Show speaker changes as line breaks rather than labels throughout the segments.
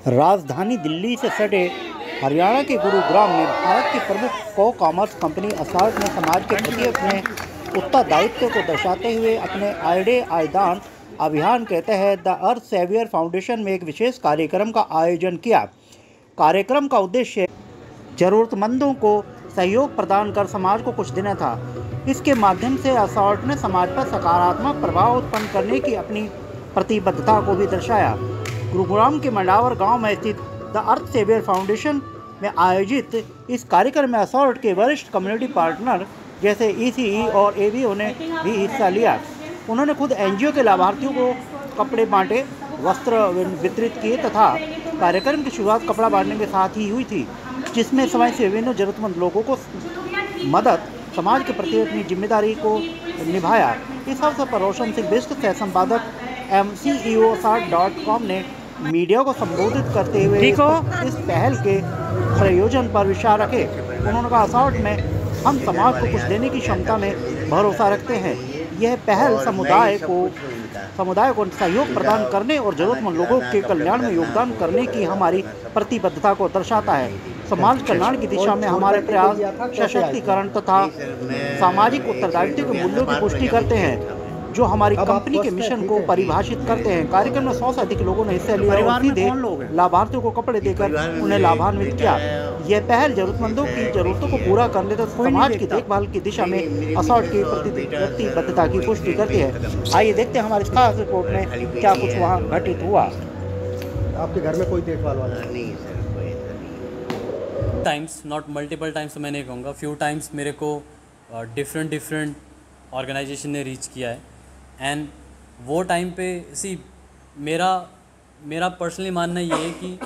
राजधानी दिल्ली से सटे हरियाणा के गुरुग्राम में भारत की प्रमुख को-कॉमर्स कंपनी असॉर्ट ने समाज के प्रति अपने उत्तरदायित्व को दर्शाते हुए अपने आय आयदान अभियान के तहत द अर्थ सेवियर फाउंडेशन में एक विशेष कार्यक्रम का आयोजन किया। कार्यक्रम का उद्देश्य जरूरतमंदों को सहयोग प्रदान कर समाज को कुछ देना था। इसके माध्यम से असॉर्ट ने समाज पर सकारात्मक प्रभाव उत्पन्न करने की अपनी प्रतिबद्धता को भी दर्शाया। गुरुग्राम के मंडावर गांव में स्थित द अर्थ सेवियर फाउंडेशन में आयोजित इस कार्यक्रम में असॉर्ट के वरिष्ठ कम्युनिटी पार्टनर जैसे ईसीई और एवीओ ने भी हिस्सा लिया। उन्होंने खुद एनजीओ के लाभार्थियों को कपड़े बांटे, वस्त्र वितरित किए तथा कार्यक्रम की शुरुआत कपड़ा बांटने के साथ ही हुई थी, जिसमें समय से विभिन्न जरूरतमंद लोगों को मदद समाज के प्रति अपनी जिम्मेदारी को निभाया। इस अवसर पर रोशन सिंह बिष्ट सह संपादक CEO.com ने मीडिया को संबोधित करते हुए इस पहल के प्रयोजन पर विचार रखे। उन्होंने कहा, असॉर्ट में हम समाज को कुछ देने की क्षमता में भरोसा रखते हैं। यह पहल समुदाय को सहयोग प्रदान करने और जरूरतमंद लोगों के कल्याण में योगदान करने की हमारी प्रतिबद्धता को दर्शाता है। समाज कल्याण की दिशा में हमारे प्रयास सशक्तिकरण तथा सामाजिक उत्तरदायित्व के मूल्यों की पुष्टि करते हैं, जो हमारी कंपनी के मिशन को परिभाषित करते हैं। कार्यक्रम में 100 से अधिक लोगों ने हिस्सा लिया और सीधे लाभार्थियों को कपड़े देकर उन्हें लाभान्वित किया। यह पहल जरूरतमंदों की जरूरतों को पूरा करने तथा समाज की देखभाल की दिशा में असॉर्ट की प्रतिबद्धता की पुष्टि करती है। आइए देखते हैं हमारी खास रिपोर्ट में क्या कुछ वहाँ घटित हुआ।
आपके घर में कोई देखभाल वाला नहीं है?
टाइम्स, नॉट मल्टीपल टाइम्स, तो मैं नहीं कहूँगा, फ्यू टाइम्स मेरे को डिफरेंट ऑर्गेनाइजेशन ने रीच किया है। एंड वो टाइम पे मेरा पर्सनली मानना ये है कि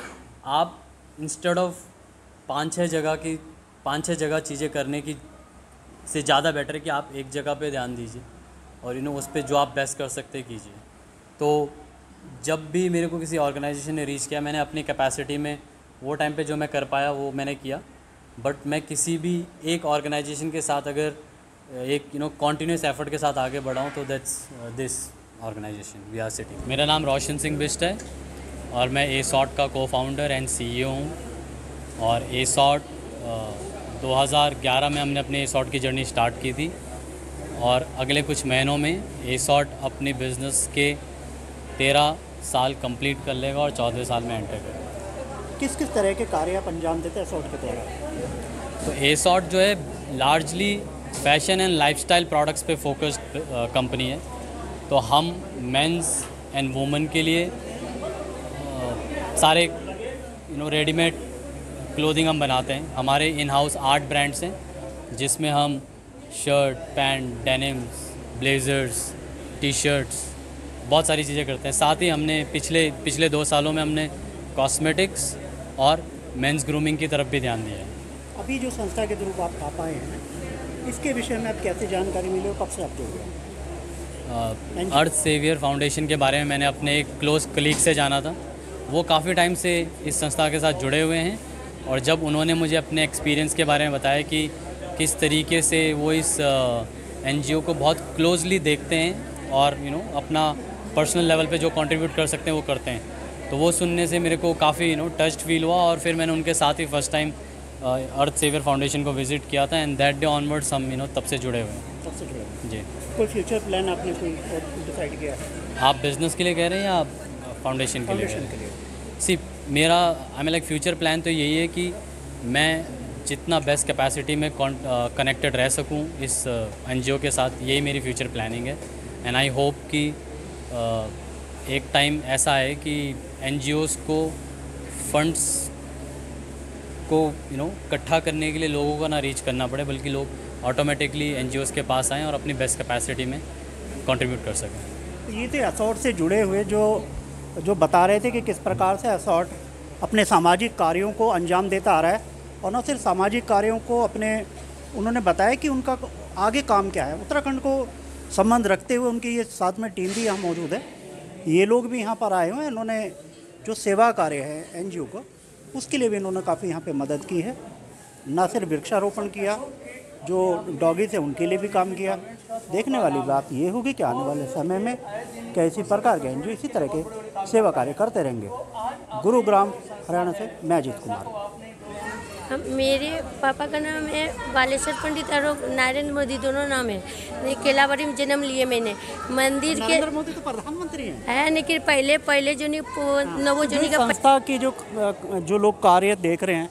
आप इंस्टेड ऑफ 5-6 जगह चीज़ें करने की से ज़्यादा बेटर है कि आप एक जगह पे ध्यान दीजिए और उस पर जो आप बेस्ट कर सकते कीजिए। तो जब भी मेरे को किसी ऑर्गेनाइजेशन ने रीच किया, मैंने अपनी कैपेसिटी में वो टाइम पे जो मैं कर पाया वो मैंने किया। बट मैं किसी भी एक ऑर्गेनाइजेशन के साथ अगर एक कॉन्टीन्यूस एफर्ट के साथ आगे बढ़ाऊँ तो that's this organisation we are sitting. मेरा नाम रोशन सिंह बिष्ट है और मैं असॉर्ट का को-फाउंडर एंड CEO हूँ। और असॉर्ट 2011 में हमने अपने असॉर्ट की जर्नी स्टार्ट की थी और अगले कुछ महीनों में असॉर्ट अपने बिज़नेस के 13 साल कंप्लीट कर लेगा और 14वें साल में एंटर करेगा।
किस किस तरह के कार्य आप अंजाम देते हैं असॉर्ट के द्वारा?
तो असॉर्ट जो है largely fashion and lifestyle products पे फोकस्ड कंपनी है। तो हम मेंस एंड वुमेन के लिए सारे रेडीमेड क्लोथिंग हम बनाते हैं। हमारे इन हाउस 8 ब्रांड्स हैं जिसमें हम shirt, pant, denims, blazers, T-shirts, बहुत सारी चीज़ें करते हैं। साथ ही हमने पिछले 2 सालों में हमने कॉस्मेटिक्स और मेंस ग्रूमिंग की तरफ भी ध्यान दिया है।
अभी जो संस्था के थ्रू आप आए हैं, इसके विषय में आप कैसे जानकारी मिली और कब से आप जुड़े?
अर्थ सेवियर फाउंडेशन के बारे में मैंने अपने एक क्लोज कलीग से जाना था। वो काफ़ी टाइम से इस संस्था के साथ जुड़े हुए हैं और जब उन्होंने मुझे अपने एक्सपीरियंस के बारे में बताया कि किस तरीके से वो इस NGO को बहुत क्लोजली देखते हैं और अपना पर्सनल लेवल पे जो कंट्रीब्यूट कर सकते हैं वो करते हैं, तो वो सुनने से मेरे को काफ़ी टच्ड फील हुआ और फिर मैंने उनके साथ ही फर्स्ट टाइम अर्थ सेवियर फाउंडेशन को विज़िट किया था एंड दैट डे ऑनवर्ड्स हम तब से जुड़े हुए हैं।
तब से जुड़े हुए
जी।
कोई फ्यूचर प्लान आपने कोई डिसाइड किया है?
आप बिज़नेस के लिए कह रहे हैं या फाउंडेशन के लिए? सी मेरा फ्यूचर प्लान तो यही है कि मैं जितना बेस्ट कैपेसिटी में कनेक्टेड रह सकूं इस NGO के साथ, यही मेरी फ्यूचर प्लानिंग है। एंड आई होप कि एक टाइम ऐसा है कि NGOs को फंड्स को इकट्ठा करने के लिए लोगों को ना रीच करना पड़े, बल्कि लोग ऑटोमेटिकली NGOs के पास आएँ और अपनी बेस्ट कैपेसिटी में कंट्रीब्यूट कर सकें।
ये थे असॉर्ट से जुड़े हुए जो बता रहे थे कि किस प्रकार से असॉर्ट अपने सामाजिक कार्यों को अंजाम देता आ रहा है और न सिर्फ सामाजिक कार्यों को उन्होंने बताया कि उनका आगे काम क्या है। उत्तराखंड को संबंध रखते हुए उनकी ये साथ में टीम भी यहाँ मौजूद है। ये लोग भी यहाँ पर आए हुए हैं। इन्होंने जो सेवा कार्य है NGO को, उसके लिए भी इन्होंने काफ़ी यहाँ पे मदद की है। न सिर्फ वृक्षारोपण किया, जो डॉगीज है उनके लिए भी काम किया। देखने वाली बात ये होगी कि आने वाले समय में कैसी प्रकार के NGO इसी तरह के सेवा कार्य करते रहेंगे। गुरुग्राम हरियाणा से मैं अजीत कुमार।
मेरे पापा का नाम है बालेश्वर पंडित और नरेंद्र मोदी, दोनों नाम है। केलावाड़ी में जन्म लिए मैंने। मंदिर के
नरेंद्र मोदी तो प्रधानमंत्री हैं।
है, लेकिन पहले जो नवोजनी का
संस्था की जो लोग कार्य देख रहे हैं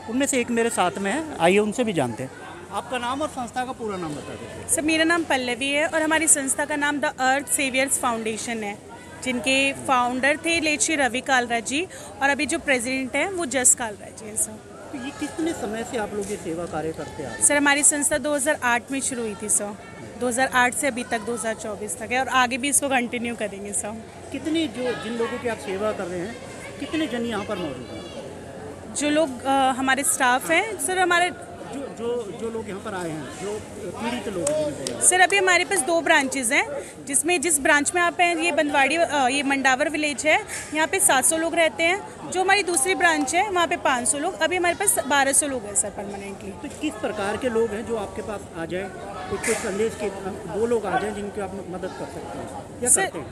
उनमें से एक मेरे साथ में है, आइए उनसे भी जानते हैं। आपका नाम और संस्था का पूरा नाम बता दीजिए।
सर, मेरा नाम पल्लवी है और हमारी संस्था का नाम द अर्थ सेवियर्स फाउंडेशन है, जिनके फाउंडर थे लेट श्री रवि कालरा जी और अभी जो प्रेसिडेंट हैं वो जस कालरा जी हैं। सर,
तो ये कितने समय से आप लोग ये सेवा कार्य करते आ रहे हैं?
सर हमारी संस्था 2008 में शुरू हुई थी सर। 2008 से अभी तक 2024 तक है और आगे भी इसको कंटिन्यू करेंगे सर।
कितने जिन लोगों की आप सेवा कर रहे हैं, कितने जन यहाँ पर मौजूद हैं?
जो लोग हमारे स्टाफ हैं सर, हमारे
जो लोग यहाँ पर आए हैं, जो पीड़ित लोग हैं।
सर अभी हमारे पास 2 ब्रांचेज़ हैं, जिसमें जिस ब्रांच में आप हैं ये बंदवाड़ी, ये मंडावर विलेज है, यहाँ पे 700 लोग रहते हैं। जो हमारी दूसरी ब्रांच है वहाँ पे 500 लोग, अभी हमारे पास 1200 लोग हैं सर परमानेंटली।
तो किस प्रकार के लोग हैं जो आपके पास आ जाए, कोई संदेश के 2 लोग आ जाए जिनकी आप मदद कर सकते हैं या
सर,
करते हैं?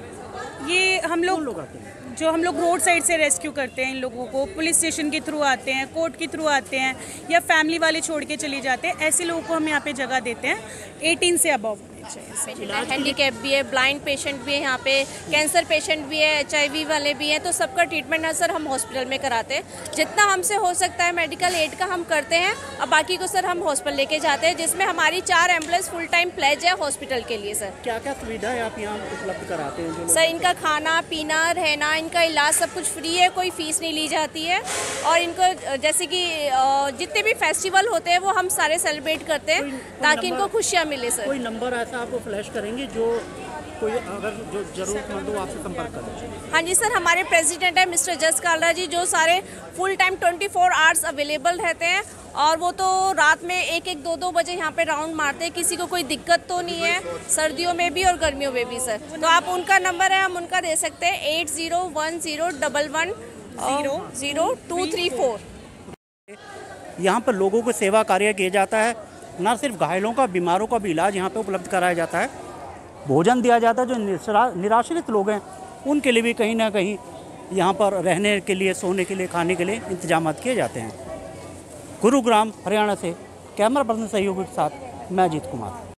ये हम लोग
आते हैं
जो हम लोग रोड साइड से रेस्क्यू करते हैं इन लोगों को, पुलिस स्टेशन के थ्रू आते हैं, कोर्ट के थ्रू आते हैं या फैमिली वाले छोड़ के चले जाते हैं, ऐसे लोगों को हम यहाँ पे जगह देते हैं। 18 से अबव होने चाहिए।
हैंडीकैप भी है, ब्लाइंड पेशेंट भी है, यहाँ पे कैंसर पेशेंट भी है, HIV वाले भी हैं, तो सबका ट्रीटमेंट है सर हम हॉस्पिटल में कराते हैं। जितना हमसे हो सकता है मेडिकल एड का हम करते हैं और बाकी को सर हम हॉस्पिटल लेके जाते हैं, जिसमें हमारी 4 एम्बुलेंस फुल टाइम प्लेज है हॉस्पिटल के लिए। सर
क्या क्या सुविधाएं आप यहाँ उपलब्ध कराते हैं?
सर इनका खाना पीना रहना, इनका इलाज सब कुछ फ्री है, कोई फीस नहीं ली जाती है। और इनको जैसे कि जितने भी फेस्टिवल होते हैं वो हम सारे सेलिब्रेट करते हैं ताकि इनको खुशियाँ मिले। सर
कोई नंबर ऐसा आपको फ्लैश करेंगे जो कोई अगर जो जरूरतमंद हो आपसे संपर्क करें?
हाँ जी सर, हमारे प्रेसिडेंट है मिस्टर जस कालरा जी, जो सारे फुल टाइम 24 आवर्स अवेलेबल रहते हैं और वो तो रात में 1-1, 2-2 बजे यहाँ पे राउंड मारते हैं। किसी को कोई दिक्कत तो नहीं है, सर्दियों में भी और गर्मियों में भी सर। तो आप उनका नंबर है, हम उनका दे सकते हैं 8010110234।
यहाँ पर लोगों को सेवा कार्य किया जाता है, न सिर्फ घायलों का, बीमारों का भी इलाज यहाँ पे उपलब्ध कराया जाता है, भोजन दिया जाता है। जो निराश्रित लोग हैं उनके लिए भी कहीं ना कहीं यहाँ पर रहने के लिए, सोने के लिए, खाने के लिए इंतजाम किए जाते हैं। गुरुग्राम हरियाणा से कैमरा पर्सन सहयोगी के साथ मैं अजीत कुमार।